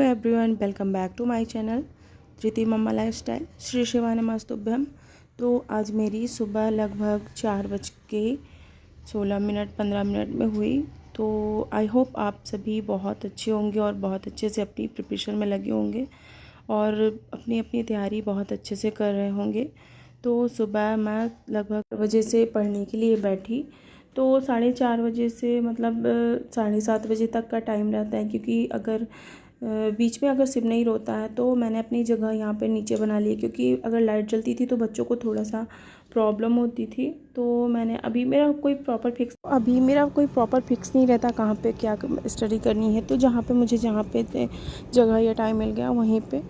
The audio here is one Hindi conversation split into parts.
Everyone, welcome back to my channel Dhriti mamma lifestyle. Shri शिवाय नमस्तुभ्यम। तो आज मेरी सुबह लगभग 4:16 में हुई। तो आई होप आप सभी बहुत अच्छे होंगे और बहुत अच्छे से अपनी प्रिपरेशन में लगे होंगे और अपनी अपनी तैयारी बहुत अच्छे से कर रहे होंगे। तो सुबह मैं लगभग 4 बजे से पढ़ने के लिए बैठी। तो 4:30 बजे से मतलब 7:30 बजे तक का टाइम रहता है, क्योंकि अगर बीच में अगर सिम नहीं रोता है तो मैंने अपनी जगह यहाँ पे नीचे बना ली, क्योंकि अगर लाइट जलती थी तो बच्चों को थोड़ा सा प्रॉब्लम होती थी। तो मैंने अभी मेरा कोई प्रॉपर फिक्स नहीं रहता कहाँ पे क्या स्टडी करनी है। तो जहाँ पे जगह या टाइम मिल गया वहीं पे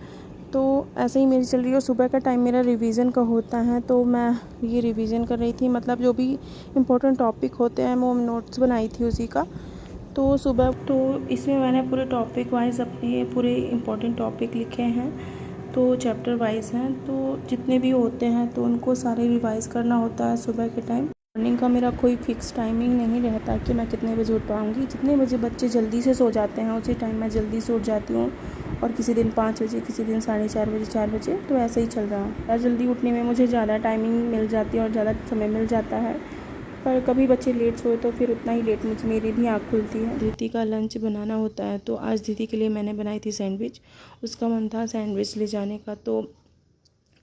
तो ऐसे ही मेरी चल रही है। और सुबह का टाइम मेरा रिवीजन का होता है, तो मैं ये रिवीजन कर रही थी। मतलब जो भी इम्पोर्टेंट टॉपिक होते हैं वो नोट्स बनाई थी उसी का। तो सुबह तो इसमें मैंने पूरे टॉपिक वाइज अपने पूरे इम्पोर्टेंट टॉपिक लिखे हैं, तो चैप्टर वाइज हैं। तो जितने भी होते हैं तो उनको सारे रिवाइज करना होता है सुबह के टाइम। मॉर्निंग का मेरा कोई फिक्स टाइमिंग नहीं रहता कि मैं कितने बजे उठ पाऊँगी। जितने बजे बच्चे जल्दी से सो जाते हैं उसी टाइम मैं जल्दी से उठ जाती हूँ। और किसी दिन 5 बजे, किसी दिन 4:30 बजे, 4 बजे, तो ऐसे ही चल रहा है। जल्दी उठने में मुझे ज़्यादा टाइमिंग मिल जाती है और ज़्यादा समय मिल जाता है। पर कभी बच्चे लेट सोए तो फिर उतना ही लेट मेरी भी आँख खुलती है। दीदी का लंच बनाना होता है, तो आज दीदी के लिए मैंने बनाई थी सैंडविच। उसका मन था सैंडविच ले जाने का, तो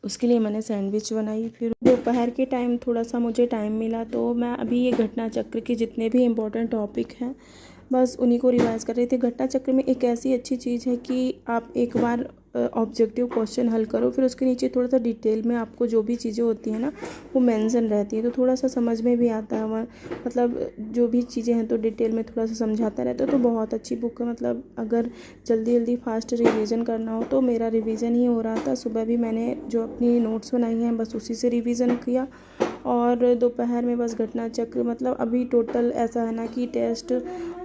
उसके लिए मैंने सैंडविच बनाई। फिर दोपहर के टाइम थोड़ा सा मुझे टाइम मिला, तो मैं अभी ये घटना चक्र के जितने भी इम्पोर्टेंट टॉपिक हैं बस उन्हीं को रिवाइज़ कर रही थी। घटना चक्र में एक ऐसी अच्छी चीज़ है कि आप एक बार ऑब्जेक्टिव क्वेश्चन हल करो, फिर उसके नीचे थोड़ा सा डिटेल में आपको जो भी चीज़ें होती हैं ना वो मेंशन रहती है, तो थोड़ा सा समझ में भी आता है। मतलब जो भी चीज़ें हैं तो डिटेल में थोड़ा सा समझाता रहता है। तो बहुत अच्छी बुक है। मतलब अगर जल्दी जल्दी फास्ट रिवीजन करना हो तो मेरा रिवीजन ही हो रहा था। सुबह भी मैंने जो अपनी नोट्स बनाई हैं बस उसी से रिवीजन किया, और दोपहर में बस घटना चक्र। मतलब अभी टोटल ऐसा है ना कि टेस्ट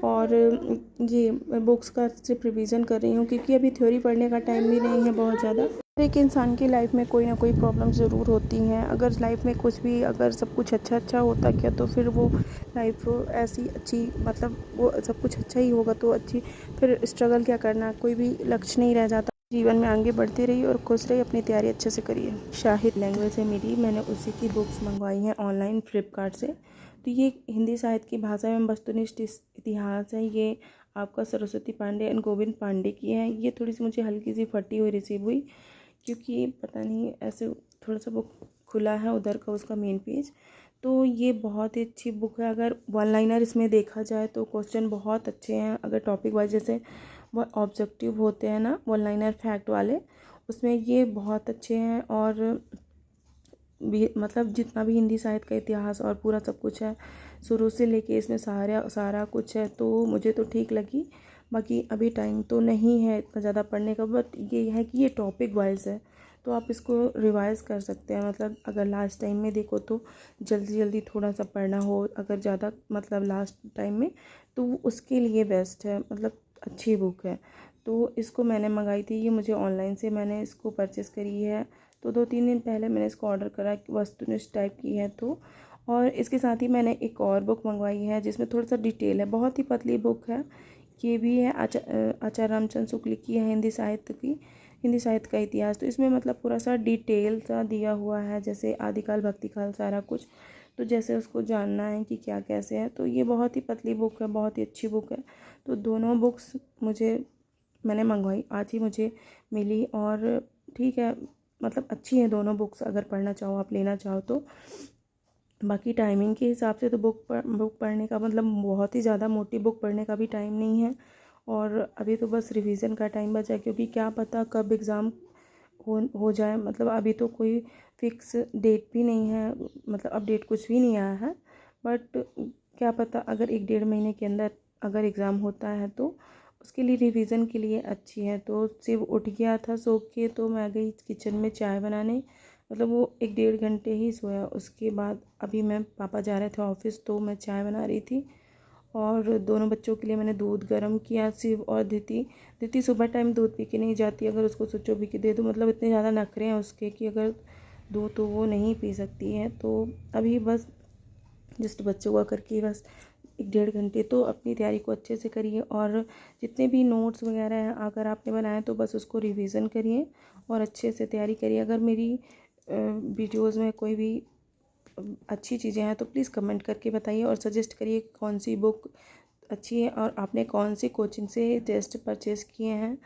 और ये बुक्स का सिर्फ रिवीजन कर रही हूँ, क्योंकि अभी थ्योरी पढ़ने का टाइम भी नहीं है बहुत ज़्यादा। एक इंसान की लाइफ में कोई ना कोई प्रॉब्लम ज़रूर होती हैं। अगर लाइफ में कुछ भी अगर सब कुछ अच्छा होता क्या तो फिर वो लाइफ ऐसी अच्छी, मतलब वो सब कुछ अच्छा ही होगा तो अच्छी, फिर स्ट्रगल क्या करना, कोई भी लक्ष्य नहीं रह जाता। जीवन में आगे बढ़ती रही और खुश रही, अपनी तैयारी अच्छे से करिए। शाहिद लैंग्वेज है मेरी, मैंने उसी की बुक्स मंगवाई हैं ऑनलाइन फ्लिपकार्ट से। तो ये हिंदी साहित्य की भाषा में वस्तुनिष्ठ इतिहास है। ये आपका सरस्वती पांडे एंड गोविंद पांडे की है। ये थोड़ी सी मुझे हल्की सी फटी हुई रिसीव हुई, क्योंकि पता नहीं ऐसे थोड़ा सा बुक खुला है उधर का उसका मेन पेज। तो ये बहुत ही अच्छी बुक है। अगर वन लाइनर इसमें देखा जाए तो क्वेश्चन बहुत अच्छे हैं। अगर टॉपिक वाइज जैसे वो ऑब्जेक्टिव होते हैं ना वन लाइनर फैक्ट वाले, उसमें ये बहुत अच्छे हैं। और भी मतलब जितना भी हिंदी साहित्य का इतिहास और पूरा सब कुछ है शुरू से लेके इसमें सारा कुछ है, तो मुझे तो ठीक लगी। बाकी अभी टाइम तो नहीं है इतना ज़्यादा पढ़ने का, बट ये है कि ये टॉपिक वाइज है तो आप इसको रिवाइज़ कर सकते हैं। मतलब अगर लास्ट टाइम में देखो तो जल्दी थोड़ा सा पढ़ना हो, अगर ज़्यादा मतलब लास्ट टाइम में, तो उसके लिए बेस्ट है। मतलब अच्छी बुक है। तो इसको मैंने मंगाई थी, ये मुझे ऑनलाइन से मैंने इसको परचेज़ करी है। तो 2-3 दिन पहले मैंने इसको ऑर्डर करा, वस्तुनिष्ठ टाइप की है तो। और इसके साथ ही मैंने एक और बुक मंगवाई है जिसमें थोड़ा सा डिटेल है, बहुत ही पतली बुक है। ये भी है आचार्य रामचंद्र शुक्ल की है, हिंदी साहित्य का इतिहास। तो इसमें मतलब पूरा सा डिटेल सा दिया हुआ है, जैसे आदिकाल भक्तिकाल सारा कुछ, तो जैसे उसको जानना है कि क्या कैसे है। तो ये बहुत ही पतली बुक है, बहुत ही अच्छी बुक है। तो दोनों बुक्स मैंने मंगवाई, आज ही मुझे मिली। और ठीक है, मतलब अच्छी है दोनों बुक्स, अगर पढ़ना चाहो आप, लेना चाहो तो। बाकी टाइमिंग के हिसाब से तो बुक पढ़ने का मतलब बहुत ही ज़्यादा मोटी बुक पढ़ने का भी टाइम नहीं है। और अभी तो बस रिवीजन का टाइम बचा है, क्योंकि क्या पता कब एग्ज़ाम हो जाए। मतलब अभी तो कोई फिक्स डेट भी नहीं है, मतलब अपडेट कुछ भी नहीं आया है। बट क्या पता अगर 1-1.5 महीने के अंदर अगर एग्ज़ाम होता है तो उसके लिए रिवीजन के लिए अच्छी है। तो सिर्फ उठ गया था सो के, तो मैं गई किचन में चाय बनाने। मतलब वो 1-1.5 घंटे ही सोया। उसके बाद अभी पापा जा रहे थे ऑफिस, तो मैं चाय बना रही थी। और दोनों बच्चों के लिए मैंने दूध गर्म किया। शिव और दीदी सुबह टाइम दूध पी के नहीं जाती, अगर उसको सोचो भी कि दे दो, मतलब इतने ज़्यादा नखरे हैं उसके कि अगर दो तो वो नहीं पी सकती है। तो अभी बस जस्ट बच्चों का करके बस 1-1.5 घंटे। तो अपनी तैयारी को अच्छे से करिए और जितने भी नोट्स वगैरह हैं अगर आपने बनाए तो बस उसको रिवीज़न करिए और अच्छे से तैयारी करिए। अगर मेरी वीडियोज़ में कोई भी अच्छी चीज़ें हैं तो प्लीज़ कमेंट करके बताइए और सजेस्ट करिए कौन सी बुक अच्छी है और आपने कौन सी कोचिंग से टेस्ट परचेज़ किए हैं,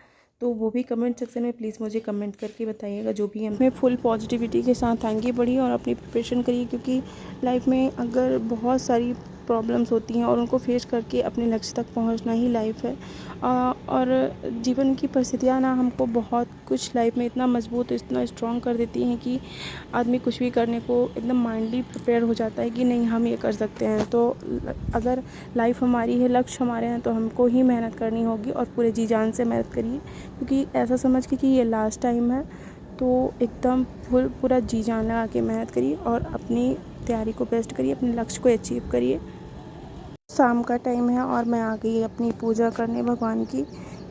तो वो भी कमेंट सेक्शन में प्लीज़ मुझे कमेंट करके बताइएगा। जो भी है मैं फुल पॉजिटिविटी के साथ आगे बढ़िए और अपनी प्रिपरेशन करिए, क्योंकि लाइफ में अगर बहुत सारी प्रॉब्लम्स होती हैं और उनको फेस करके अपने लक्ष्य तक पहुंचना ही लाइफ है। और जीवन की परिस्थितियां ना हमको बहुत कुछ लाइफ में इतना मजबूत इतना स्ट्रॉन्ग कर देती हैं कि आदमी कुछ भी करने को एकदम माइंडली प्रिपेयर हो जाता है कि नहीं हम ये कर सकते हैं। तो अगर लाइफ हमारी है, लक्ष्य हमारे हैं, तो हमको ही मेहनत करनी होगी और पूरे जी जान से मेहनत करिए, क्योंकि ऐसा समझ के कि ये लास्ट टाइम है। तो एकदम पूरा जी जान लगा के मेहनत करिए और अपनी तैयारी को बेस्ट करिए, अपने लक्ष्य को अचीव करिए। शाम का टाइम है और मैं आ गई अपनी पूजा करने भगवान की,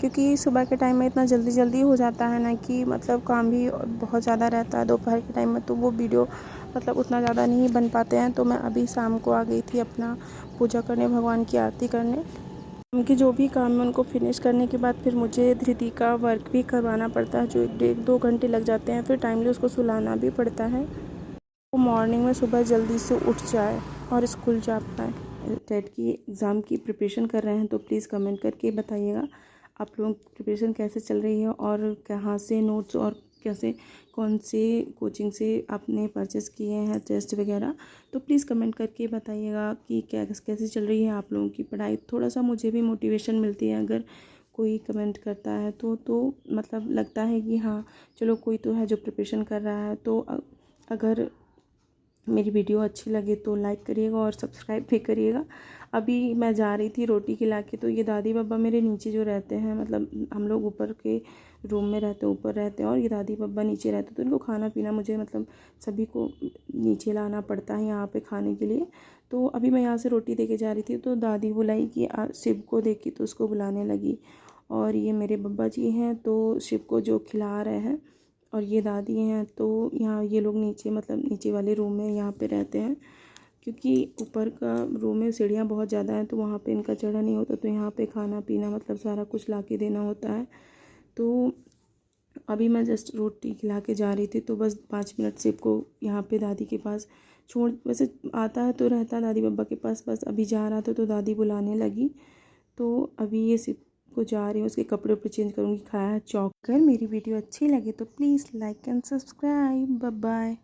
क्योंकि सुबह के टाइम में इतना जल्दी जल्दी हो जाता है ना कि मतलब काम भी बहुत ज़्यादा रहता है दोपहर के टाइम में, तो वो वीडियो मतलब उतना ज़्यादा नहीं बन पाते हैं। तो मैं अभी शाम को आ गई थी अपना पूजा करने, भगवान की आरती करने। उनके जो भी काम है उनको फिनिश करने के बाद फिर मुझे धृति का वर्क भी करवाना पड़ता है, जो 1-2 घंटे लग जाते हैं। फिर टाइमली उसको सुलाना भी पड़ता है, वो मॉर्निंग में सुबह जल्दी से उठ जाए और स्कूल जा पाए। टेट की एग्ज़ाम की प्रिपरेशन कर रहे हैं तो प्लीज़ कमेंट करके बताइएगा आप लोगों की प्रिपरेशन कैसे चल रही है और कहाँ से नोट्स और कैसे कौन से कोचिंग से आपने परचेज़ किए हैं टेस्ट वगैरह। तो प्लीज़ कमेंट करके बताइएगा कि कैसे चल रही है आप लोगों की पढ़ाई। थोड़ा सा मुझे भी मोटिवेशन मिलती है अगर कोई कमेंट करता है तो मतलब लगता है कि हाँ चलो कोई तो है जो प्रिपरेशन कर रहा है। तो अगर मेरी वीडियो अच्छी लगे तो लाइक करिएगा और सब्सक्राइब भी करिएगा। अभी मैं जा रही थी रोटी खिला के, तो ये दादी बाबा मेरे नीचे जो रहते हैं, मतलब हम लोग ऊपर के रूम में रहते हैं, ऊपर रहते हैं और ये दादी बाबा नीचे रहते हैं, तो इनको खाना पीना मुझे मतलब सभी को नीचे लाना पड़ता है यहाँ पे खाने के लिए। तो अभी मैं यहाँ से रोटी दे के जा रही थी तो दादी बुलाई कि शिव को देखी तो उसको बुलाने लगी। और ये मेरे बब्बा जी हैं तो शिव को जो खिला रहे हैं और ये दादी हैं। तो यहाँ ये लोग नीचे मतलब नीचे वाले रूम में यहाँ पे रहते हैं, क्योंकि ऊपर का रूम में सीढ़ियाँ बहुत ज़्यादा हैं तो वहाँ पे इनका चढ़ा नहीं होता, तो यहाँ पे खाना पीना मतलब सारा कुछ ला के देना होता है। तो अभी मैं जस्ट रोटी खिला के जा रही थी तो बस 5 मिनट से को यहाँ पे दादी के पास छोड़, वैसे आता है तो रहता है दादी बाबा के पास, बस अभी जा रहा था तो दादी बुलाने लगी। तो अभी ये सिर्फ को जा रही हूँ, उसके कपड़े उपड़े चेंज करूँगी। खाया चौक। अगर मेरी वीडियो अच्छी लगे तो please like and subscribe. Bye bye.